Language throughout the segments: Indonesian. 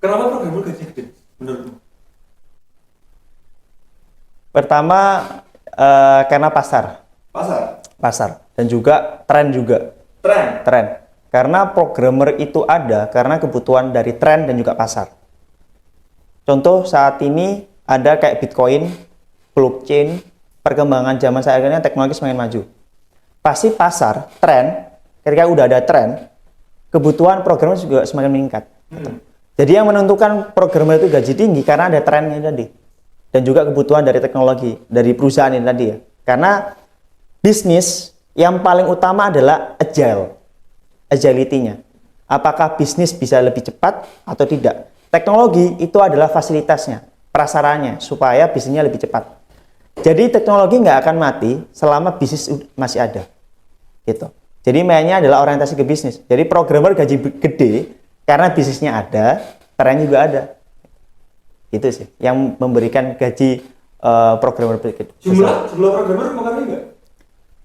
Kenapa programmer gajinya gede menurutmu? Pertama, karena pasar dan juga tren tren. Karena programmer itu ada karena kebutuhan dari tren dan juga pasar. Contoh saat ini ada kayak Bitcoin, blockchain, perkembangan zaman saat ini teknologi semakin maju. Pasti pasar, tren, ketika udah ada tren, kebutuhan programmer juga semakin meningkat. Jadi yang menentukan programmer itu gaji tinggi karena ada trennya tadi. Dan juga kebutuhan dari teknologi, dari perusahaan ini tadi ya. Karena bisnis yang paling utama adalah agility-nya. Apakah bisnis bisa lebih cepat atau tidak? Teknologi itu adalah fasilitasnya, prasarannya, supaya bisnisnya lebih cepat. Jadi teknologi nggak akan mati selama bisnis masih ada. Gitu. Jadi mainnya adalah orientasi ke bisnis. Jadi programmer gaji gede karena bisnisnya ada, tren juga ada. Itu sih yang memberikan gaji programmer gede. Jumlah programmer mempengaruhi nggak?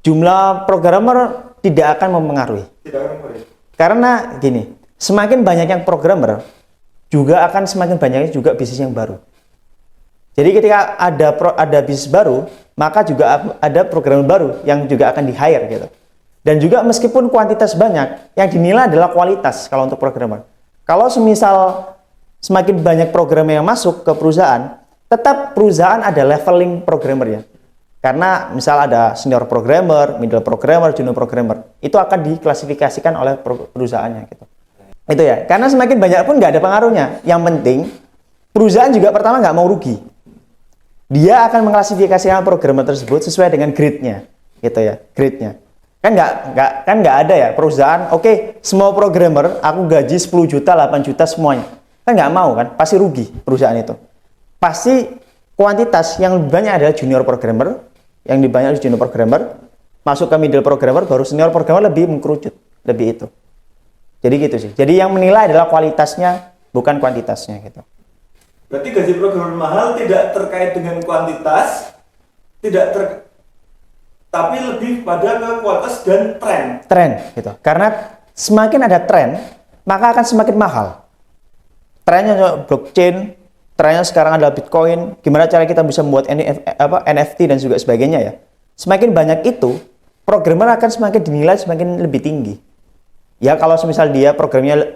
Jumlah programmer tidak akan mempengaruhi. Tidak akan mempengaruhi. Karena gini, semakin banyak yang programmer, juga akan semakin banyaknya juga bisnis yang baru. Jadi ketika ada bisnis baru, maka juga ada programmer baru yang juga akan di-hire gitu. Dan juga meskipun kuantitas banyak, yang dinilai adalah kualitas kalau untuk programmer. Kalau semisal semakin banyak programmer yang masuk ke perusahaan, tetap perusahaan ada leveling programmernya. Karena misal ada senior programmer, middle programmer, junior programmer, itu akan diklasifikasikan oleh perusahaannya gitu. Itu ya, karena semakin banyak pun nggak ada pengaruhnya. Yang penting perusahaan juga pertama nggak mau rugi. Dia akan mengklasifikasikan programmer tersebut sesuai dengan grade-nya, gitu ya, grade-nya. Kan nggak ada ya perusahaan, oke, semua programmer aku gaji 10 juta, 8 juta semuanya. Kan nggak mau kan, pasti rugi perusahaan itu. Pasti kuantitas yang lebih banyak adalah junior programmer, yang lebih banyak adalah junior programmer, masuk ke middle programmer, baru senior programmer lebih mengkerucut, lebih itu. Jadi gitu sih. Jadi yang menilai adalah kualitasnya, bukan kuantitasnya gitu. Berarti gaji programmer mahal tidak terkait dengan kuantitas, tapi lebih pada ke kualitas dan tren. Tren gitu. Karena semakin ada tren, maka akan semakin mahal. Trennya blockchain, trennya sekarang adalah Bitcoin. Gimana cara kita bisa membuat NFT dan juga sebagainya ya. Semakin banyak itu, programmer akan semakin dinilai semakin lebih tinggi. Ya kalau semisal dia programnya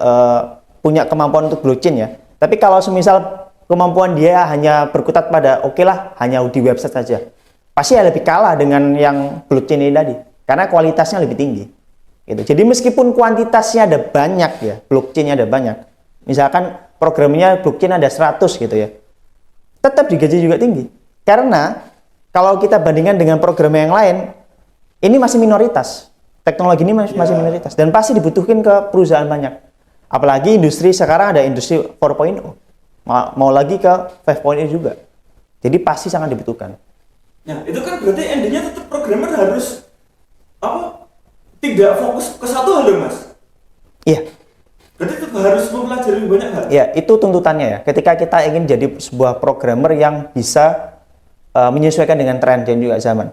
punya kemampuan untuk blockchain ya. Tapi kalau semisal kemampuan dia hanya berkutat pada oke lah hanya di website saja, pasti ya lebih kalah dengan yang blockchain ini tadi. Karena kualitasnya lebih tinggi. Gitu. Jadi meskipun kuantitasnya ada banyak ya, blockchainnya ada banyak. Misalkan programnya blockchain ada 100 gitu ya. Tetap digaji juga tinggi. Karena kalau kita bandingkan dengan program yang lain, ini masih minoritas. Teknologi ini masih minoritas dan pasti dibutuhkan ke perusahaan banyak. Apalagi industri sekarang ada industri 4.0. Mau lagi ke 5.0 juga. Jadi pasti sangat dibutuhkan. Nah, itu kan berarti endingnya tetap programmer harus tidak fokus ke satu hal dong, Mas? Iya. Berarti tetap harus mempelajari banyak hal. Ya, itu tuntutannya ya. Ketika kita ingin jadi sebuah programmer yang bisa menyesuaikan dengan tren dan juga zaman.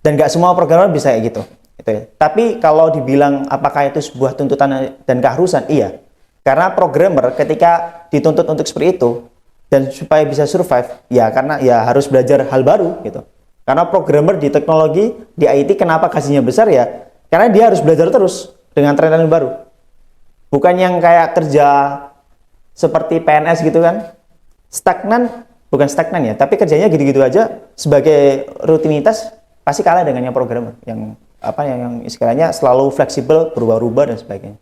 Dan nggak semua programmer bisa kayak gitu. Ya. Tapi kalau dibilang apakah itu sebuah tuntutan dan keharusan, iya. Karena programmer ketika dituntut untuk seperti itu dan supaya bisa survive, ya karena ya harus belajar hal baru gitu. Karena programmer di teknologi, di IT kenapa gajinya besar ya? Karena dia harus belajar terus dengan tren yang baru. Bukan yang kayak kerja seperti PNS gitu kan. Stagnan, bukan stagnan ya, tapi kerjanya gitu-gitu aja sebagai rutinitas pasti kalah dengan yang programmer yang istilahnya selalu fleksibel, berubah-ubah dan sebagainya.